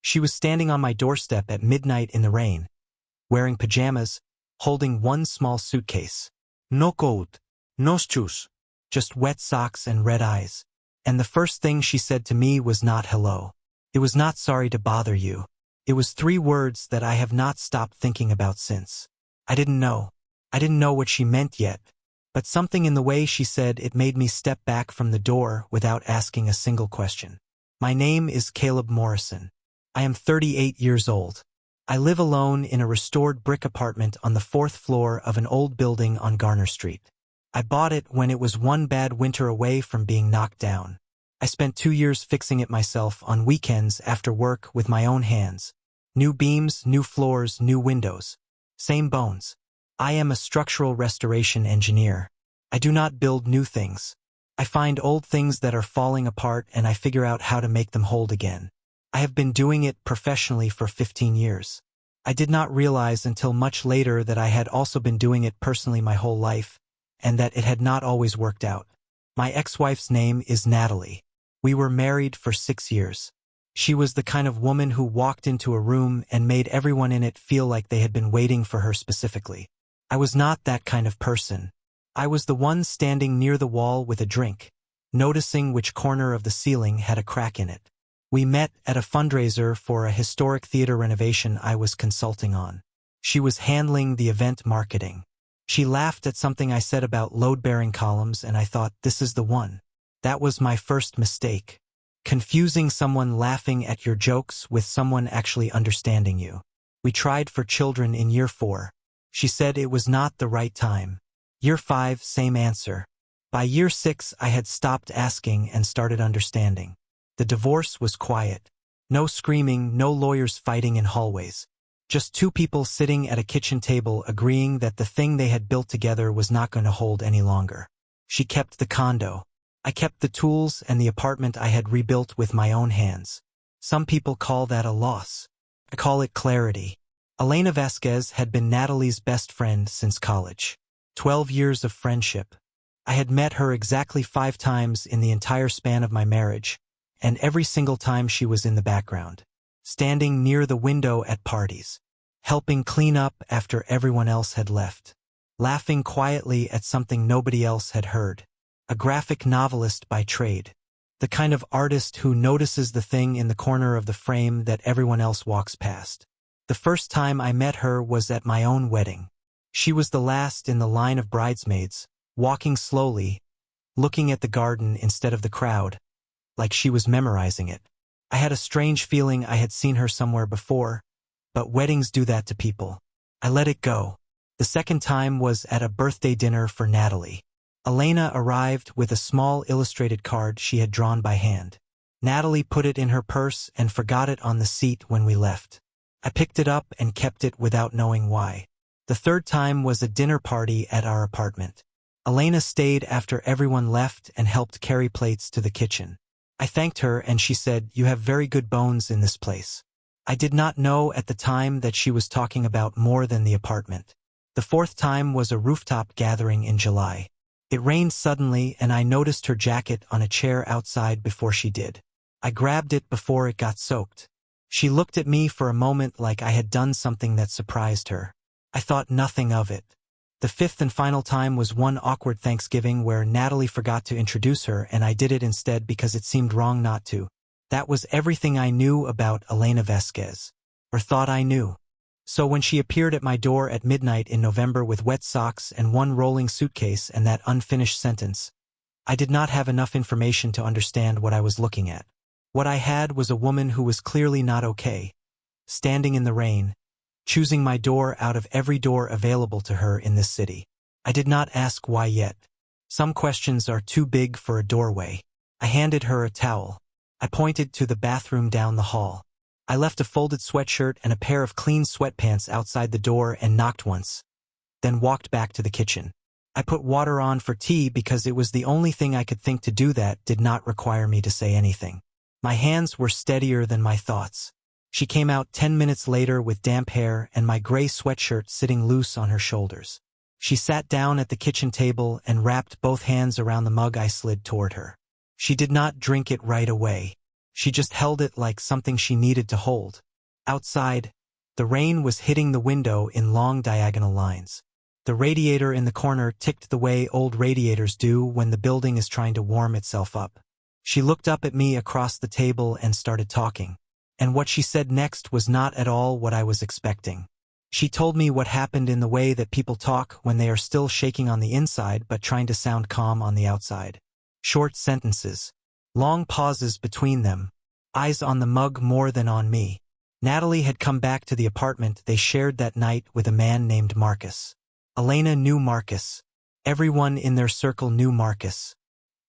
She was standing on my doorstep at midnight in the rain, wearing pajamas, holding one small suitcase. No coat, no shoes, just wet socks and red eyes. And the first thing she said to me was not hello. It was not sorry to bother you. It was 3 words that I have not stopped thinking about since. I didn't know. I didn't know what she meant yet, but something in the way she said it made me step back from the door without asking a single question. My name is Caleb Morrison. I am 38 years old. I live alone in a restored brick apartment on the 4th floor of an old building on Garner Street. I bought it when it was one bad winter away from being knocked down. I spent 2 years fixing it myself on weekends after work with my own hands. New beams, new floors, new windows. Same bones. I am a structural restoration engineer. I do not build new things. I find old things that are falling apart and I figure out how to make them hold again. I have been doing it professionally for 15 years. I did not realize until much later that I had also been doing it personally my whole life, and that it had not always worked out. My ex-wife's name is Natalie. We were married for 6 years. She was the kind of woman who walked into a room and made everyone in it feel like they had been waiting for her specifically. I was not that kind of person. I was the one standing near the wall with a drink, noticing which corner of the ceiling had a crack in it. We met at a fundraiser for a historic theater renovation I was consulting on. She was handling the event marketing. She laughed at something I said about load-bearing columns, and I thought, this is the one. That was my first mistake. Confusing someone laughing at your jokes with someone actually understanding you. We tried for children in year 4. She said it was not the right time. Year 5, same answer. By year 6, I had stopped asking and started understanding. The divorce was quiet. No screaming, no lawyers fighting in hallways. Just 2 people sitting at a kitchen table agreeing that the thing they had built together was not going to hold any longer. She kept the condo. I kept the tools and the apartment I had rebuilt with my own hands. Some people call that a loss. I call it clarity. Elena Vasquez had been Natalie's best friend since college. 12 years of friendship. I had met her exactly 5 times in the entire span of my marriage, and every single time she was in the background, standing near the window at parties, helping clean up after everyone else had left, laughing quietly at something nobody else had heard. A graphic novelist by trade, the kind of artist who notices the thing in the corner of the frame that everyone else walks past. The first time I met her was at my own wedding. She was the last in the line of bridesmaids, walking slowly, looking at the garden instead of the crowd, like she was memorizing it. I had a strange feeling I had seen her somewhere before, but weddings do that to people. I let it go. The second time was at a birthday dinner for Natalie. Elena arrived with a small illustrated card she had drawn by hand. Natalie put it in her purse and forgot it on the seat when we left. I picked it up and kept it without knowing why. The third time was a dinner party at our apartment. Elena stayed after everyone left and helped carry plates to the kitchen. I thanked her and she said, "You have very good bones in this place." I did not know at the time that she was talking about more than the apartment. The fourth time was a rooftop gathering in July. It rained suddenly and I noticed her jacket on a chair outside before she did. I grabbed it before it got soaked. She looked at me for a moment like I had done something that surprised her. I thought nothing of it. The fifth and final time was one awkward Thanksgiving where Natalie forgot to introduce her and I did it instead because it seemed wrong not to. That was everything I knew about Elena Vasquez, or thought I knew. So when she appeared at my door at midnight in November with wet socks and one rolling suitcase and that unfinished sentence, I did not have enough information to understand what I was looking at. What I had was a woman who was clearly not okay, standing in the rain, choosing my door out of every door available to her in this city. I did not ask why yet. Some questions are too big for a doorway. I handed her a towel. I pointed to the bathroom down the hall. I left a folded sweatshirt and a pair of clean sweatpants outside the door and knocked once, then walked back to the kitchen. I put water on for tea because it was the only thing I could think to do that did not require me to say anything. My hands were steadier than my thoughts. She came out 10 minutes later with damp hair and my gray sweatshirt sitting loose on her shoulders. She sat down at the kitchen table and wrapped both hands around the mug I slid toward her. She did not drink it right away. She just held it like something she needed to hold. Outside, the rain was hitting the window in long diagonal lines. The radiator in the corner ticked the way old radiators do when the building is trying to warm itself up. She looked up at me across the table and started talking. And what she said next was not at all what I was expecting. She told me what happened in the way that people talk when they are still shaking on the inside but trying to sound calm on the outside. Short sentences. Long pauses between them. Eyes on the mug more than on me. Natalie had come back to the apartment they shared that night with a man named Marcus. Elena knew Marcus. Everyone in their circle knew Marcus.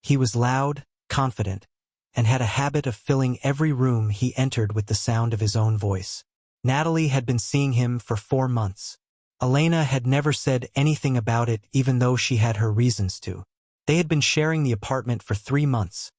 He was loud, confident, and had a habit of filling every room he entered with the sound of his own voice. Natalie had been seeing him for 4 months. Elena had never said anything about it even though she had her reasons to. They had been sharing the apartment for 3 months,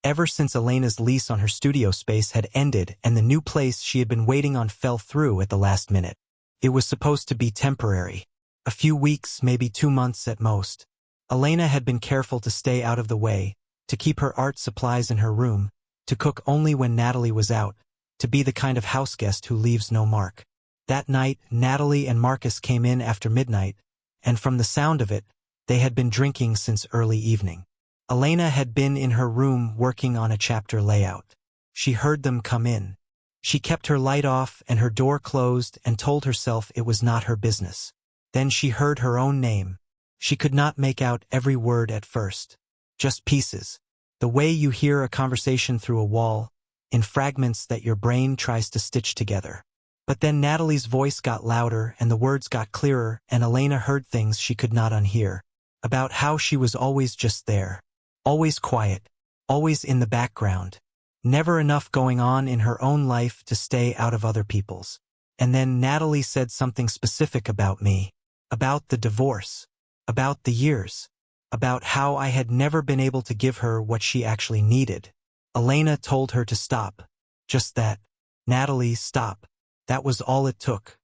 ever since Elena's lease on her studio space had ended and the new place she had been waiting on fell through at the last minute. It was supposed to be temporary. A few weeks, maybe 2 months at most. Elena had been careful to stay out of the way, to keep her art supplies in her room, to cook only when Natalie was out, to be the kind of houseguest who leaves no mark. That night, Natalie and Marcus came in after midnight, and from the sound of it, they had been drinking since early evening. Elena had been in her room working on a chapter layout. She heard them come in. She kept her light off and her door closed and told herself it was not her business. Then she heard her own name. She could not make out every word at first. Just pieces. The way you hear a conversation through a wall, in fragments that your brain tries to stitch together. But then Natalie's voice got louder and the words got clearer and Elena heard things she could not unhear. About how she was always just there. Always quiet. Always in the background. Never enough going on in her own life to stay out of other people's. And then Natalie said something specific about me. About the divorce. About the years. About how I had never been able to give her what she actually needed. Elena told her to stop. Just that. Natalie, stop. That was all it took.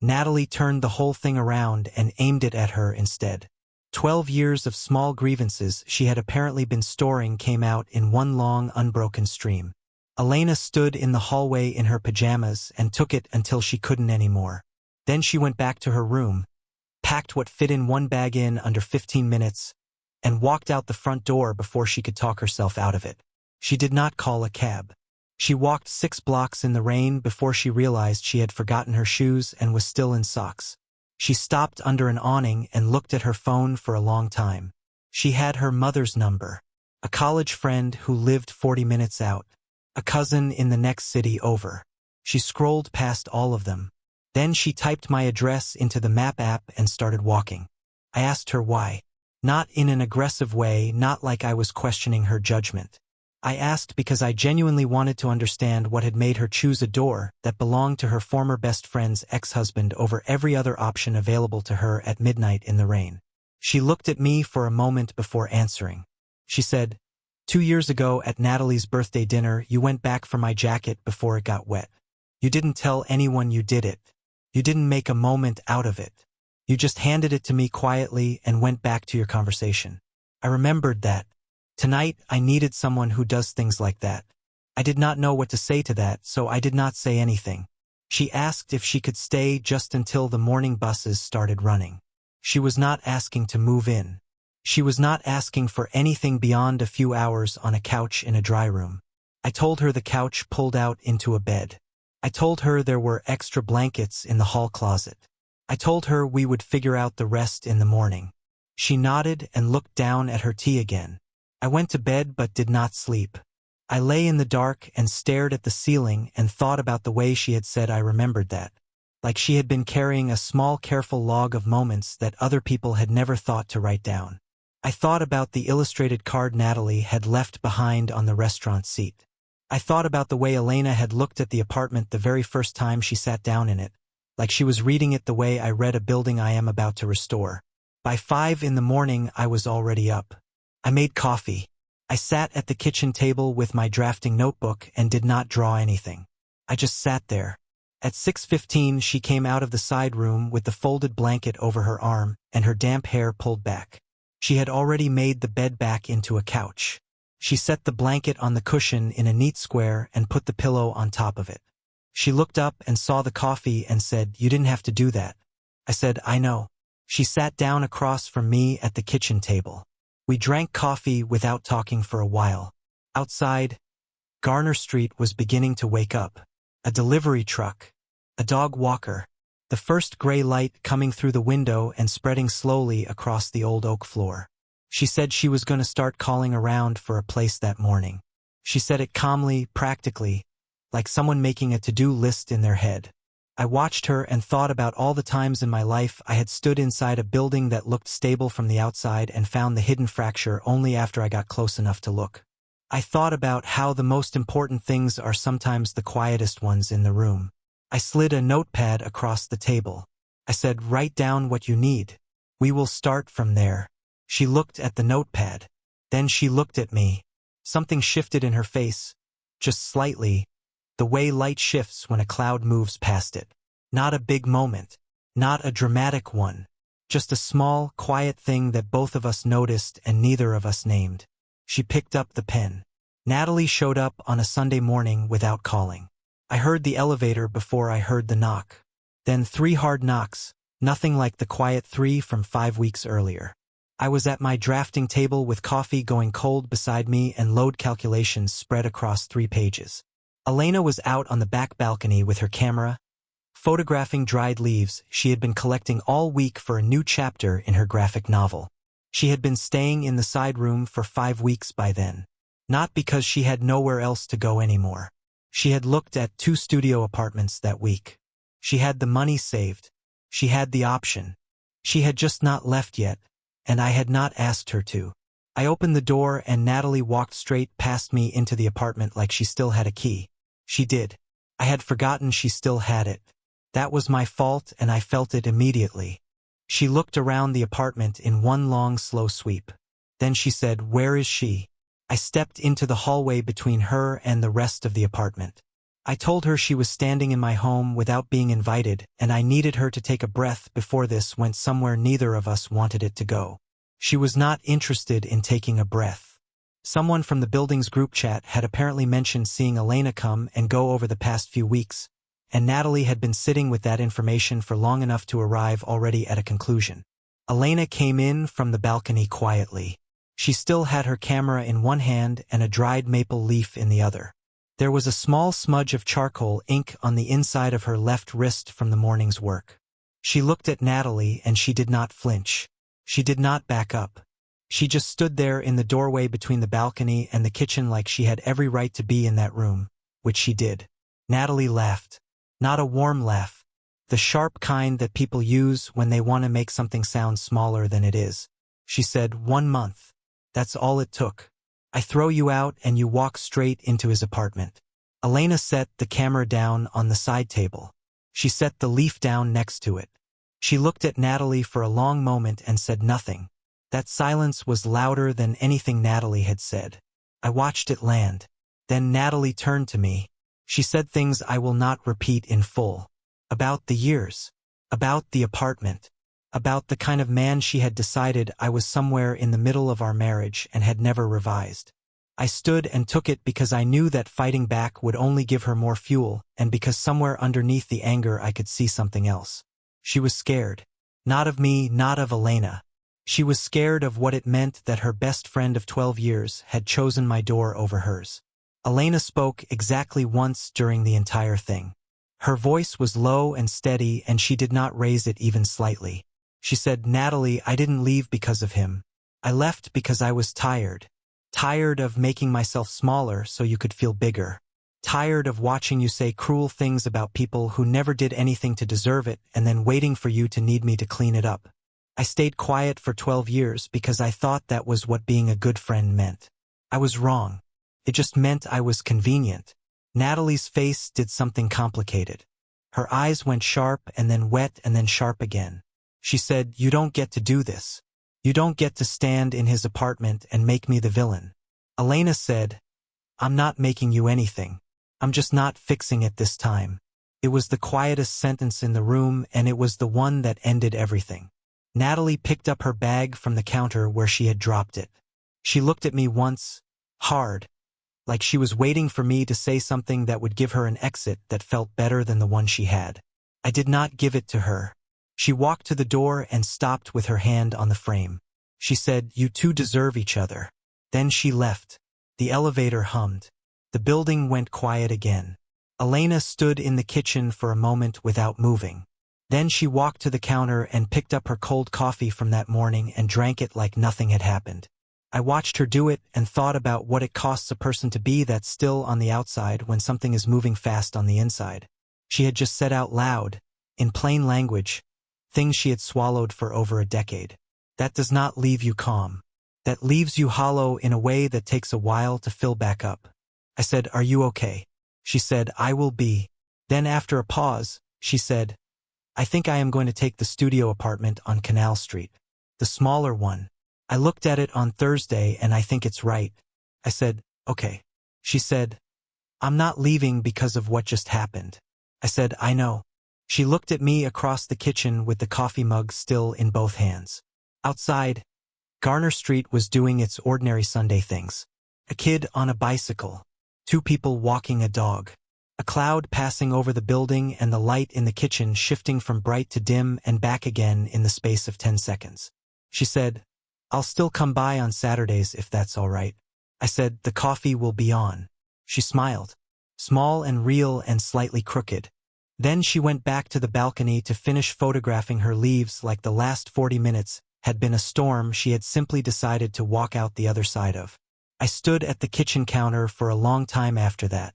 Natalie turned the whole thing around and aimed it at her instead. 12 years of small grievances she had apparently been storing came out in one long, unbroken stream. Elena stood in the hallway in her pajamas and took it until she couldn't anymore. Then she went back to her room, packed what fit in one bag in under 15 minutes, and walked out the front door before she could talk herself out of it. She did not call a cab. She walked 6 blocks in the rain before she realized she had forgotten her shoes and was still in socks. She stopped under an awning and looked at her phone for a long time. She had her mother's number, a college friend who lived 40 minutes out, a cousin in the next city over. She scrolled past all of them. Then she typed my address into the map app and started walking. I asked her why. Not in an aggressive way, not like I was questioning her judgment. I asked because I genuinely wanted to understand what had made her choose a door that belonged to her former best friend's ex-husband over every other option available to her at midnight in the rain. She looked at me for a moment before answering. She said, 2 years ago at Natalie's birthday dinner, you went back for my jacket before it got wet. You didn't tell anyone you did it. You didn't make a moment out of it. You just handed it to me quietly and went back to your conversation. I remembered that. Tonight, I needed someone who does things like that. I did not know what to say to that, so I did not say anything. She asked if she could stay just until the morning buses started running. She was not asking to move in. She was not asking for anything beyond a few hours on a couch in a dry room. I told her the couch pulled out into a bed. I told her there were extra blankets in the hall closet. I told her we would figure out the rest in the morning. She nodded and looked down at her tea again. I went to bed but did not sleep. I lay in the dark and stared at the ceiling and thought about the way she had said I remembered that. Like she had been carrying a small careful log of moments that other people had never thought to write down. I thought about the illustrated card Natalie had left behind on the restaurant seat. I thought about the way Elena had looked at the apartment the very first time she sat down in it, like she was reading it the way I read a building I am about to restore. By 5 in the morning I was already up. I made coffee. I sat at the kitchen table with my drafting notebook and did not draw anything. I just sat there. At 6:15 she came out of the side room with the folded blanket over her arm and her damp hair pulled back. She had already made the bed back into a couch. She set the blanket on the cushion in a neat square and put the pillow on top of it. She looked up and saw the coffee and said, "You didn't have to do that." I said, "I know." She sat down across from me at the kitchen table. We drank coffee without talking for a while. Outside, Garner Street was beginning to wake up. A delivery truck, a dog walker, the first gray light coming through the window and spreading slowly across the old oak floor. She said she was going to start calling around for a place that morning. She said it calmly, practically, like someone making a to-do list in their head. I watched her and thought about all the times in my life I had stood inside a building that looked stable from the outside and found the hidden fracture only after I got close enough to look. I thought about how the most important things are sometimes the quietest ones in the room. I slid a notepad across the table. I said, "Write down what you need. We will start from there." She looked at the notepad. Then she looked at me. Something shifted in her face, just slightly, the way light shifts when a cloud moves past it. Not a big moment, not a dramatic one, just a small, quiet thing that both of us noticed and neither of us named. She picked up the pen. Natalie showed up on a Sunday morning without calling. I heard the elevator before I heard the knock. Then 3 hard knocks, nothing like the quiet 3 from 5 weeks earlier. I was at my drafting table with coffee going cold beside me and load calculations spread across 3 pages. Elena was out on the back balcony with her camera, photographing dried leaves she had been collecting all week for a new chapter in her graphic novel. She had been staying in the side room for 5 weeks by then. Not because she had nowhere else to go anymore. She had looked at 2 studio apartments that week. She had the money saved. She had the option. She had just not left yet, and I had not asked her to. I opened the door and Natalie walked straight past me into the apartment like she still had a key. She did. I had forgotten she still had it. That was my fault and I felt it immediately. She looked around the apartment in one long, slow sweep. Then she said, "Where is she?" I stepped into the hallway between her and the rest of the apartment. I told her she was standing in my home without being invited, and I needed her to take a breath before this went somewhere neither of us wanted it to go. She was not interested in taking a breath. Someone from the building's group chat had apparently mentioned seeing Elena come and go over the past few weeks, and Natalie had been sitting with that information for long enough to arrive already at a conclusion. Elena came in from the balcony quietly. She still had her camera in one hand and a dried maple leaf in the other. There was a small smudge of charcoal ink on the inside of her left wrist from the morning's work. She looked at Natalie and she did not flinch. She did not back up. She just stood there in the doorway between the balcony and the kitchen like she had every right to be in that room, which she did. Natalie laughed. Not a warm laugh. The sharp kind that people use when they want to make something sound smaller than it is. She said, 1 month. That's all it took. I throw you out and you walk straight into his apartment. Elena set the camera down on the side table. She set the leaf down next to it. She looked at Natalie for a long moment and said nothing. That silence was louder than anything Natalie had said. I watched it land. Then Natalie turned to me. She said things I will not repeat in full. About the years. About the apartment. About the kind of man she had decided I was somewhere in the middle of our marriage and had never revised. I stood and took it because I knew that fighting back would only give her more fuel, and because somewhere underneath the anger I could see something else. She was scared. Not of me, not of Elena. She was scared of what it meant that her best friend of 12 years had chosen my door over hers. Elena spoke exactly once during the entire thing. Her voice was low and steady and she did not raise it even slightly. She said, "Natalie, I didn't leave because of him. I left because I was tired. Tired of making myself smaller so you could feel bigger. Tired of watching you say cruel things about people who never did anything to deserve it and then waiting for you to need me to clean it up. I stayed quiet for 12 years because I thought that was what being a good friend meant. I was wrong. It just meant I was convenient." Natalie's face did something complicated. Her eyes went sharp and then wet and then sharp again. She said, "You don't get to do this. You don't get to stand in his apartment and make me the villain." Elena said, "I'm not making you anything. I'm just not fixing it this time." It was the quietest sentence in the room and it was the one that ended everything. Natalie picked up her bag from the counter where she had dropped it. She looked at me once, Hard. Like she was waiting for me to say something that would give her an exit that felt better than the one she had. I did not give it to her. She walked to the door and stopped with her hand on the frame. She said, "You two deserve each other." Then she left. The elevator hummed. The building went quiet again. Elena stood in the kitchen for a moment without moving. Then she walked to the counter and picked up her cold coffee from that morning and drank it like nothing had happened. I watched her do it and thought about what it costs a person to be that still on the outside when something is moving fast on the inside. She had just said out loud, in plain language, things she had swallowed for over a decade. That does not leave you calm. That leaves you hollow in a way that takes a while to fill back up. I said, "Are you okay?" She said, "I will be." Then after a pause, she said, "I think I am going to take the studio apartment on Canal Street. The smaller one. I looked at it on Thursday and I think it's right." I said, "Okay." She said, "I'm not leaving because of what just happened." I said, "I know." She looked at me across the kitchen with the coffee mug still in both hands. Outside, Garner Street was doing its ordinary Sunday things. A kid on a bicycle. Two people walking a dog. A cloud passing over the building and the light in the kitchen shifting from bright to dim and back again in the space of 10 seconds. She said, "I'll still come by on Saturdays if that's all right." I said, "The coffee will be on." She smiled. Small and real and slightly crooked. Then she went back to the balcony to finish photographing her leaves like the last 40 minutes had been a storm she had simply decided to walk out the other side of. I stood at the kitchen counter for a long time after that.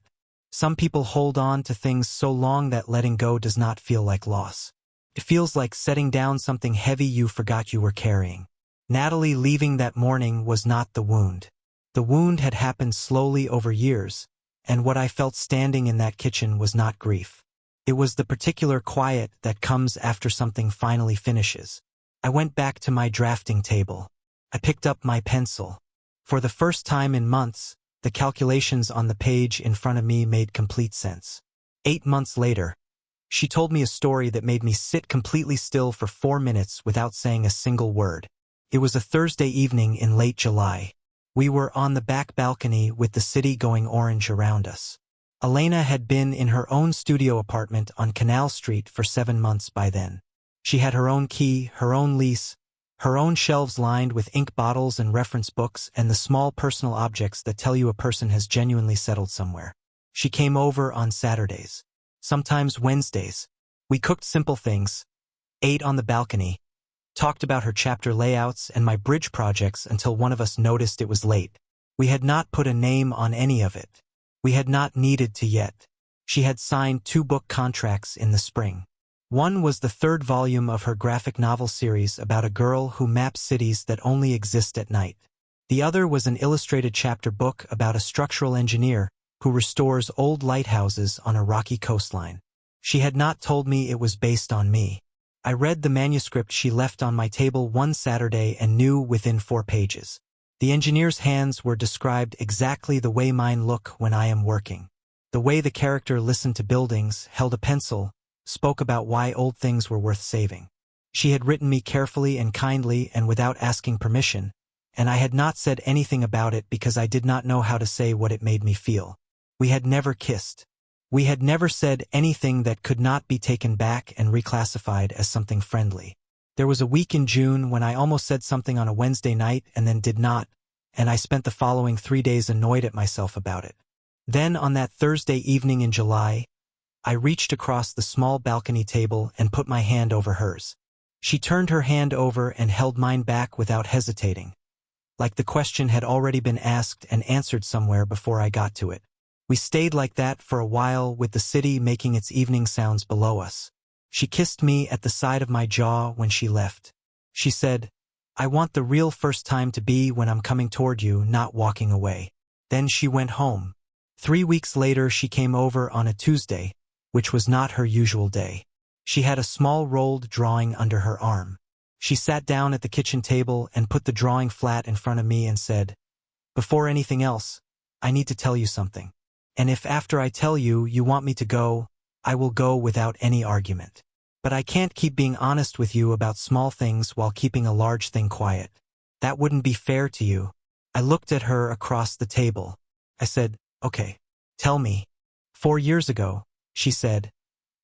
Some people hold on to things so long that letting go does not feel like loss. It feels like setting down something heavy you forgot you were carrying. Natalie leaving that morning was not the wound. The wound had happened slowly over years, and what I felt standing in that kitchen was not grief. It was the particular quiet that comes after something finally finishes. I went back to my drafting table. I picked up my pencil. For the first time in months, the calculations on the page in front of me made complete sense. 8 months later, she told me a story that made me sit completely still for 4 minutes without saying a single word. It was a Thursday evening in late July. We were on the back balcony with the city going orange around us. Elena had been in her own studio apartment on Canal Street for 7 months by then. She had her own key, her own lease, her own shelves lined with ink bottles and reference books and the small personal objects that tell you a person has genuinely settled somewhere. She came over on Saturdays, sometimes Wednesdays. We cooked simple things, ate on the balcony, talked about her chapter layouts and my bridge projects until one of us noticed it was late. We had not put a name on any of it. We had not needed to yet. She had signed 2 book contracts in the spring. One was the 3rd volume of her graphic novel series about a girl who maps cities that only exist at night. The other was an illustrated chapter book about a structural engineer who restores old lighthouses on a rocky coastline. She had not told me it was based on me. I read the manuscript she left on my table one Saturday and knew within 4 pages. The engineer's hands were described exactly the way mine look when I am working. The way the character listened to buildings, held a pencil, spoke about why old things were worth saving. She had written me carefully and kindly and without asking permission, and I had not said anything about it because I did not know how to say what it made me feel. We had never kissed. We had never said anything that could not be taken back and reclassified as something friendly. There was a week in June when I almost said something on a Wednesday night and then did not, and I spent the following 3 days annoyed at myself about it. Then on that Thursday evening in July, I reached across the small balcony table and put my hand over hers. She turned her hand over and held mine back without hesitating, like the question had already been asked and answered somewhere before I got to it. We stayed like that for a while with the city making its evening sounds below us. She kissed me at the side of my jaw when she left. She said, "I want the real first time to be when I'm coming toward you, not walking away." Then she went home. 3 weeks later she came over on a Tuesday, which was not her usual day. She had a small rolled drawing under her arm. She sat down at the kitchen table and put the drawing flat in front of me and said, "Before anything else, I need to tell you something. And if after I tell you you want me to go, I will go without any argument. But I can't keep being honest with you about small things while keeping a large thing quiet. That wouldn't be fair to you. I looked at her across the table. I said, "Okay, tell me." 4 years ago, she said,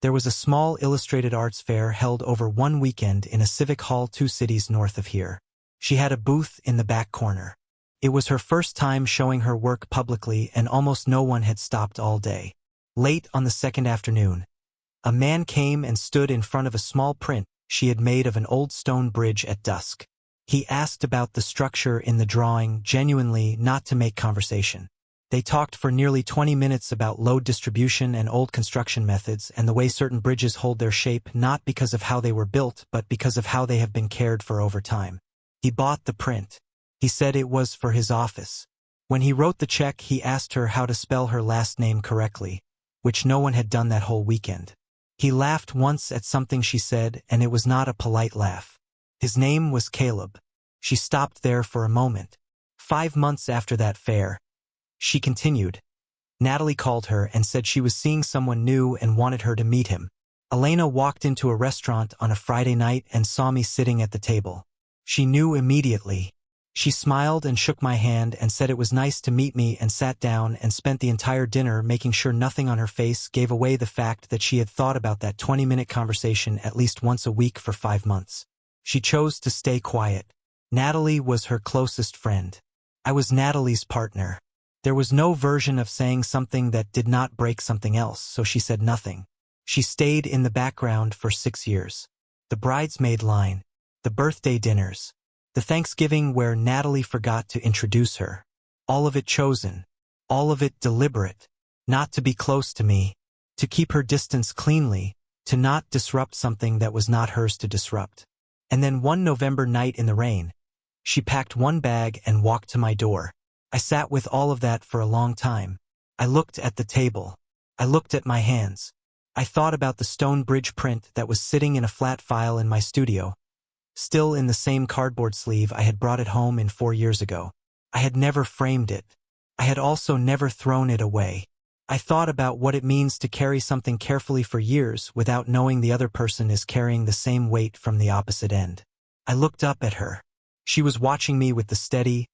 there was a small illustrated arts fair held over one weekend in a civic hall 2 cities north of here. She had a booth in the back corner. It was her first time showing her work publicly, and almost no one had stopped all day. Late on the second afternoon, a man came and stood in front of a small print she had made of an old stone bridge at dusk. He asked about the structure in the drawing, genuinely not to make conversation. They talked for nearly 20 minutes about load distribution and old construction methods and the way certain bridges hold their shape, not because of how they were built, but because of how they have been cared for over time. He bought the print. He said it was for his office. When he wrote the check, he asked her how to spell her last name correctly, which no one had done that whole weekend. He laughed once at something she said, and it was not a polite laugh. His name was Caleb. She stopped there for a moment. 5 months after that fair, she continued, Natalie called her and said she was seeing someone new and wanted her to meet him. Elena walked into a restaurant on a Friday night and saw me sitting at the table. She knew immediately. She smiled and shook my hand and said it was nice to meet me, and sat down and spent the entire dinner making sure nothing on her face gave away the fact that she had thought about that 20-minute conversation at least once a week for 5 months. She chose to stay quiet. Natalie was her closest friend. I was Natalie's partner. There was no version of saying something that did not break something else, so she said nothing. She stayed in the background for 6 years. The bridesmaid line, the birthday dinners, the Thanksgiving where Natalie forgot to introduce her. All of it chosen, all of it deliberate, not to be close to me, to keep her distance cleanly, to not disrupt something that was not hers to disrupt. And then one November night in the rain, she packed one bag and walked to my door. I sat with all of that for a long time. I looked at the table. I looked at my hands. I thought about the stone bridge print that was sitting in a flat file in my studio, still in the same cardboard sleeve I had brought it home in 4 years ago. I had never framed it. I had also never thrown it away. I thought about what it means to carry something carefully for years without knowing the other person is carrying the same weight from the opposite end. I looked up at her. She was watching me with the steady,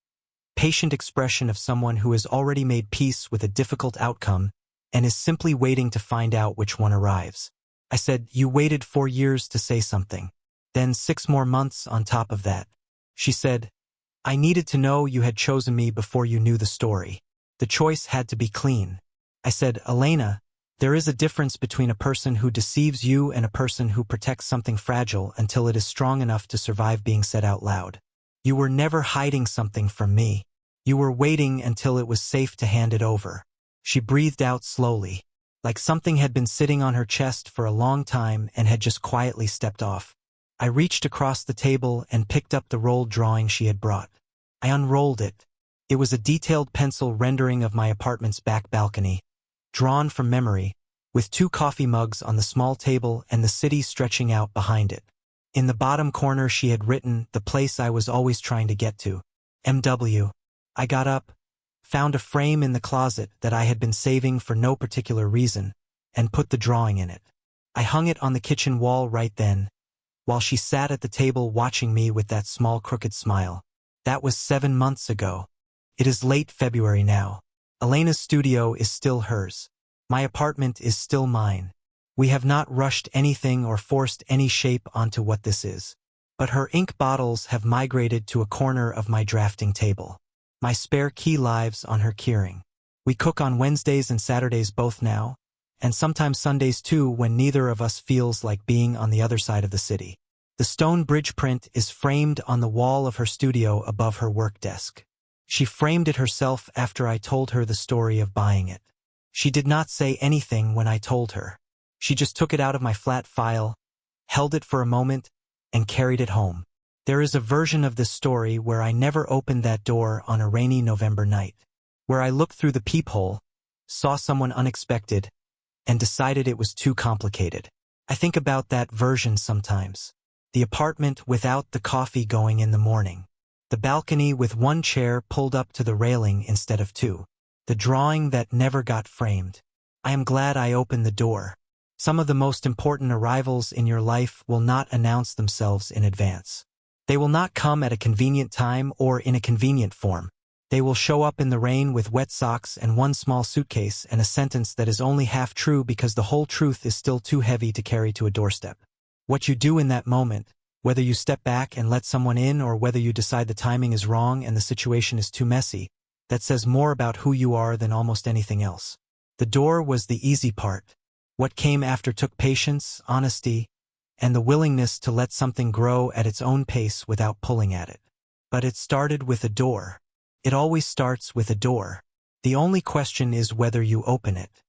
patient expression of someone who has already made peace with a difficult outcome and is simply waiting to find out which one arrives. I said, "You waited 4 years to say something. Then 6 more months on top of that." She said, "I needed to know you had chosen me before you knew the story. The choice had to be clean." I said, "Elena, there is a difference between a person who deceives you and a person who protects something fragile until it is strong enough to survive being said out loud. You were never hiding something from me. You were waiting until it was safe to hand it over." She breathed out slowly, like something had been sitting on her chest for a long time and had just quietly stepped off. I reached across the table and picked up the rolled drawing she had brought. I unrolled it. It was a detailed pencil rendering of my apartment's back balcony, drawn from memory, with 2 coffee mugs on the small table and the city stretching out behind it. In the bottom corner she had written the place I was always trying to get to, MW. I got up, found a frame in the closet that I had been saving for no particular reason, and put the drawing in it. I hung it on the kitchen wall right then, while she sat at the table watching me with that small crooked smile. That was 7 months ago. It is late February now. Elena's studio is still hers. My apartment is still mine. We have not rushed anything or forced any shape onto what this is. But her ink bottles have migrated to a corner of my drafting table. My spare key lives on her keyring. We cook on Wednesdays and Saturdays both now, and sometimes Sundays too when neither of us feels like being on the other side of the city. The stone bridge print is framed on the wall of her studio above her work desk. She framed it herself after I told her the story of buying it. She did not say anything when I told her. She just took it out of my flat file, held it for a moment, and carried it home. There is a version of this story where I never opened that door on a rainy November night, where I looked through the peephole, saw someone unexpected, and decided it was too complicated. I think about that version sometimes. The apartment without the coffee going in the morning. The balcony with 1 chair pulled up to the railing instead of 2. The drawing that never got framed. I am glad I opened the door. Some of the most important arrivals in your life will not announce themselves in advance. They will not come at a convenient time or in a convenient form. They will show up in the rain with wet socks and one small suitcase and a sentence that is only half true because the whole truth is still too heavy to carry to a doorstep. What you do in that moment, whether you step back and let someone in or whether you decide the timing is wrong and the situation is too messy, that says more about who you are than almost anything else. The door was the easy part. What came after took patience, honesty, and the willingness to let something grow at its own pace without pulling at it. But it started with a door. It always starts with a door. The only question is whether you open it.